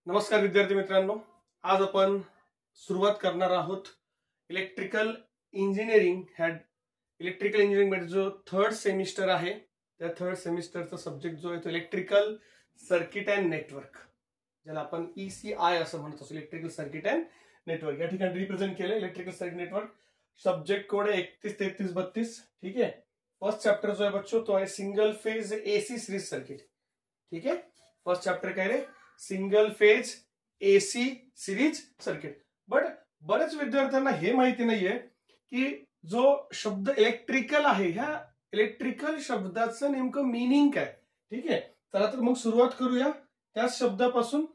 नमस्कार विद्यार्थी मित्रांनो, आज आपण सुरुवात करणार आहोत इलेक्ट्रिकल इंजिनिअरिंग इलेक्ट्रिकल इंजिनिअरिंग मध्ये जो थर्ड सेमिस्टर आहे त्या थर्ड सेमिस्टरचा सब्जेक्ट जो आहे तो इलेक्ट्रिकल सर्किट अँड नेटवर्क, ज्याला आपण ECI असं म्हणत असतो, इलेक्ट्रिकल सर्किट अँड नेटवर्क. या ठिकाणी रिप्रेझेंट केलं electrical circuit network. Subject code आहे 31, 33, 32. ठीक आहे. फर्स्ट चॅप्टर जो आहे बच्चो तो आहे single phase AC series circuit. ठीक आहे. फर्स्ट चॅप्टर काय रे, single phase AC series circuit. But बरेच विद्यार्थ्यांना हे माहिती नाहीये की जो शब्द इलेक्ट्रिकल आहे, ह्या इलेक्ट्रिकल शब्दाचं नेमकं मीनिंग काय. ठीक आहे. चला तर मग सुरुवात करूया त्याच शब्दापासून.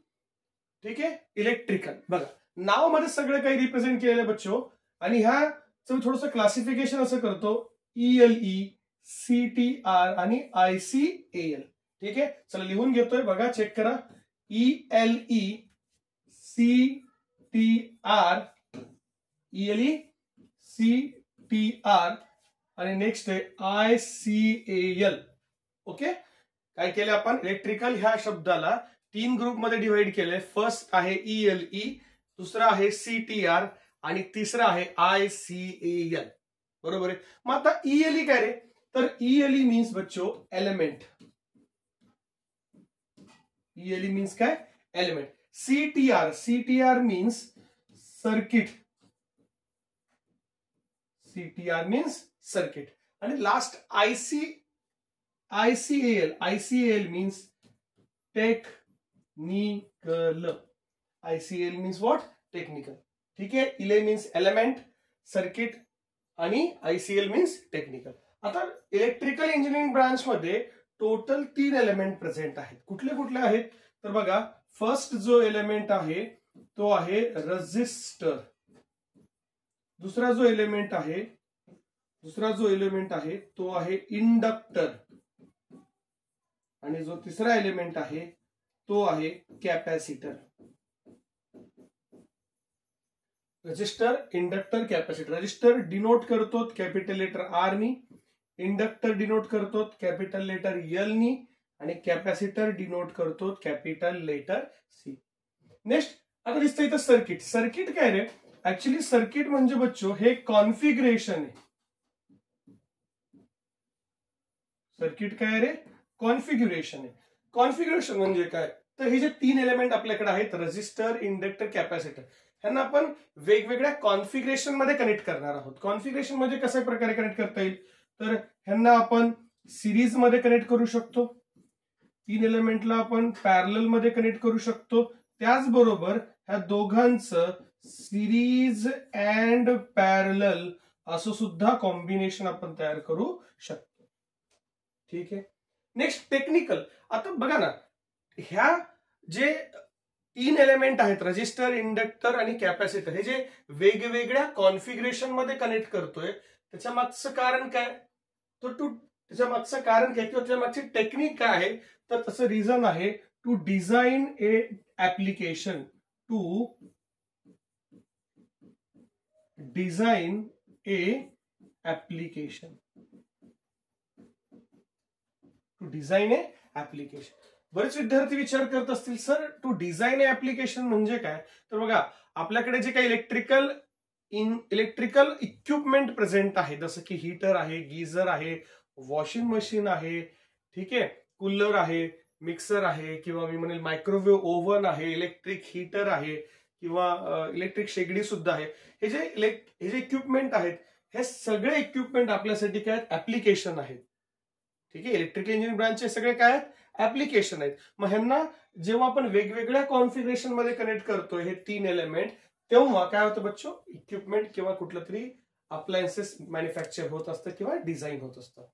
ठीक आहे. इलेक्ट्रिकल बघा, नाव मध्ये सगळं काही रिप्रेझेंट केलेलं बच्चो, आणि ह्याचं थोडंसं क्लासिफिकेशन असं करतो ELE, CTR आणि ICAL. ठीक आहे. चला लिहून घेतोय, बघा चेक करा. ELE, CTR, ELE, CTR आणि नेक्स्ट आहे ICAL. ओके. काय केलं आपण, इलेक्ट्रिकल ह्या शब्दाला 3 ग्रुप मध्ये डिवाइड केलंय. फर्स्ट आहे ELE, दुसरा आहे CTR आणि तिसरा आहे ICAL. बरोबर आहे. मग आता ELE काय रे, तर ELE मीन्स बच्चो एलिमेंट. ELE मीन्स काय, element. CTR means circuit. CTR means circuit. आणि last ICAL means technical. ICAL means what, technical. ठीक आहे. इले मीन्स एलिमेंट, सर्किट आणि ICAL मीन्स टेक्निकल. आता इलेक्ट्रिकल इंजिनिअरिंग ब्रांच मध्ये टोटल 3 एलिमेंट प्रेझेंट आहेत. कुठले कुठले आहेत तर बघा, फर्स्ट जो एलिमेंट आहे तो आहे रेजिस्टर. दुसरा जो एलिमेंट आहे तो आहे इंडक्टर. आणि जो तिसरा एलिमेंट आहे तो आहे capacitor. Resistor, inductor, capacitor. Resistor denote करतो कॅपिटल लेटर R नी, इंडक्टर डिनोट करतो कॅपिटल लेटर L नी, आणि कॅपॅसिटर डिनोट करतो कॅपिटल लेटर C. नेक्स्ट आता दिसतं इथं सर्किट. सर्किट काय रे, ऍक्च्युली सर्किट म्हणजे बच्चो हे कॉन्फिगरेशन आहे. सर्किट काय रे, कॉन्फिगरेशन आहे. कॉन्फिगरेशन म्हणजे काय, तर हे जे 3 एलिमेंट आपल्याकडे आहेत, रेजिस्टर, इंडक्टर, कॅपॅसिटर, ह्यांना आपण वेगवेगळ्या कॉन्फिगरेशन मध्ये कनेक्ट करणार आहोत. कॉन्फिगरेशन म्हणजे कशा प्रकारे कनेक्ट करता येईल, तर ह्यांना आपण सिरीज मध्ये कनेक्ट करू शकतो. 3 एलिमेंटला आपण पॅरलल मध्ये कनेक्ट करू शकतो. त्याचबरोबर ह्या दोघांचं सिरीज अँड पॅरलल असं सुद्धा कॉम्बिनेशन आपण तयार करू शकतो. ठीक आहे. Next technical. आता बघा ना, ह्या जे 3 एलिमेंट आहेत, रेजिस्टर, इंडक्टर आणि कॅपॅसिटर, हे जे वेगवेगळ्या कॉन्फिगरेशन मध्ये कनेक्ट करतोय, त्याच्या मागचं कारण काय, तर त्याच्या मागचं कारण काय किंवा त्याच्या मागची टेक्निक काय आहे, तर तसं रिझन आहे to design a application. To design a application. To design a application. बरेच विद्यार्थी विचार करत असतील, sir to design a application म्हणजे काय, तर बघा आपल्याकडे जे काही इलेक्ट्रिकल इक्विपमेंट प्रेझेंट आहे, जसं की हीटर आहे, गीझर आहे, वॉशिंग मशीन आहे, ठीक आहे, कूलर आहे, मिक्सर आहे, किंवा मी म्हणेल मायक्रोवेव्ह ओव्हन आहे, इलेक्ट्रिक हीटर आहे, किंवा इलेक्ट्रिक शेगडी सुद्धा आहे. हे जे इक्विपमेंट आहेत, हे सगळे इक्विपमेंट आपल्यासाठी काय आहेत, ऍप्लिकेशन आहेत. ठीक आहे. इलेक्ट्रिकल इंजिनिअरिंग ब्रांचचे सगळे काय आहेत, ऍप्लिकेशन आहेत. मग ह्यांना जेव्हा आपण वेगवेगळ्या कॉन्फिगरेशन मध्ये कनेक्ट करतोय हे 3 एलिमेंट, तेव्हा काय होतं बच्चो, इक्विपमेंट किंवा कुठलं तरी अप्लायन्सेस मॅन्युफॅक्चर होत असतं किंवा डिझाईन होत असतं.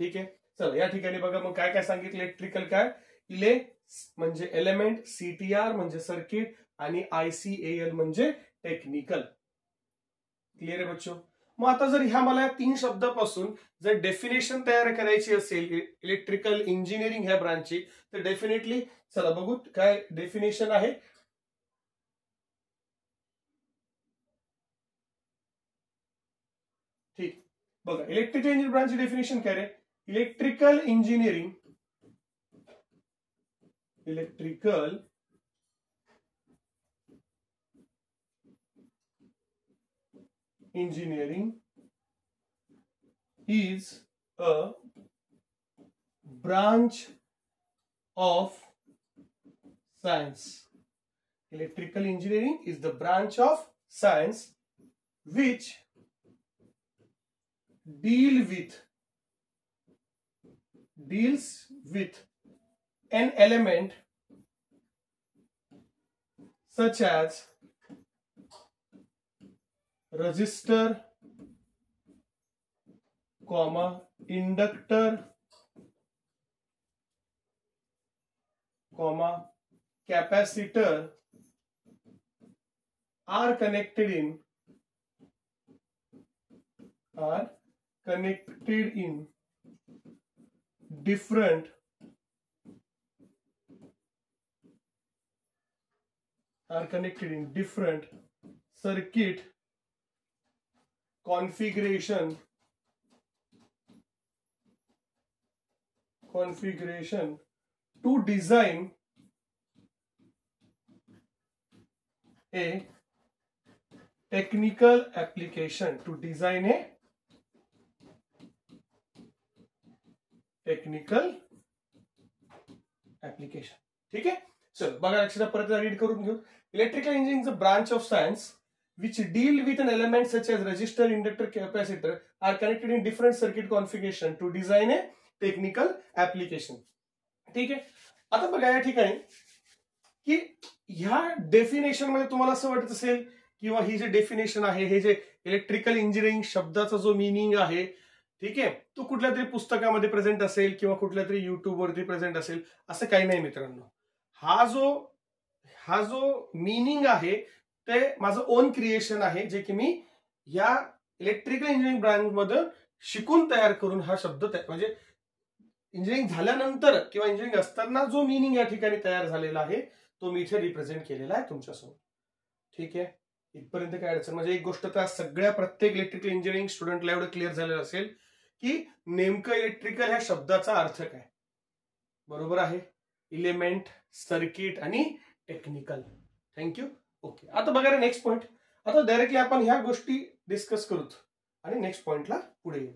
ठीक आहे. चला या ठिकाणी बघा मग काय काय सांगितलं. इलेक्ट्रिकल काय, इले म्हणजे एलिमेंट, CTR म्हणजे सर्किट आणि ICAL म्हणजे टेक्निकल. क्लिअर आहे बच्चो. मग आता जर ह्या मला 3 शब्दापासून जर डेफिनेशन तयार करायची असेल इलेक्ट्रिकल इंजिनिअरिंग ह्या ब्रांचची, तर डेफिनेटली चला बघू काय डेफिनेशन आहे. ठीक बघा, इलेक्ट्रिकल इंजिनिअरिंग ब्रांचची डेफिनेशन काय रे, electrical engineering engineering is a branch of science. Electrical engineering is the branch of science which deals with an element such as resistor, inductor, capacitor are connected in different circuit configuration to design a technical application. ठीक आहे. चल बघा, लक्षात परत read करून घेऊ. Electrical engineering is a branch of science which deal with an element such as resistor, inductor, capacitor are connected in different circuit configuration to design a technical application. ठीक आहे. आता बघा या ठिकाणी की ह्या डेफिनेशन मध्ये तुम्हाला असं वाटत असेल किंवा ही जे डेफिनेशन आहे, हे जे इलेक्ट्रिकल इंजिनिअरिंग शब्दाचा जो मिनिंग आहे, ठीक आहे, तो कुठल्या तरी पुस्तकामध्ये प्रेझेंट असेल किंवा कुठल्या तरी युट्यूब वरती प्रेझेंट असेल, असं काही नाही मित्रांनो. हा जो मिनिंग आहे ते माझं ओन क्रिएशन आहे, जे की मी या इलेक्ट्रिकल इंजिनिअरिंग ब्रांच मध्ये शिकून तयार करून हा शब्द म्हणजे इंजिनिअरिंग झाल्यानंतर किंवा इंजिनिअरिंग असताना जो मिनिंग या ठिकाणी तयार झालेला आहे तो मी इथे रिप्रेझेंट केलेला आहे तुमच्यासमोर. ठीक आहे. इथपर्यंत काय अडचण, म्हणजे एक गोष्ट तर सगळ्या प्रत्येक इलेक्ट्रिकल इंजिनिअरिंग स्टुडंटला एवढं क्लिअर झालेलं असेल की नेमकं इलेक्ट्रिकल ह्या शब्दाचा अर्थ काय. बरोबर आहे. इलेमेंट, सर्किट आणि टेक्निकल. थँक्यू. ओके. आता बघा नेक्स्ट पॉइंट. आता डायरेक्टली आपण ह्या गोष्टी डिस्कस करूत आणि नेक्स्ट पॉइंटला पुढे येऊ.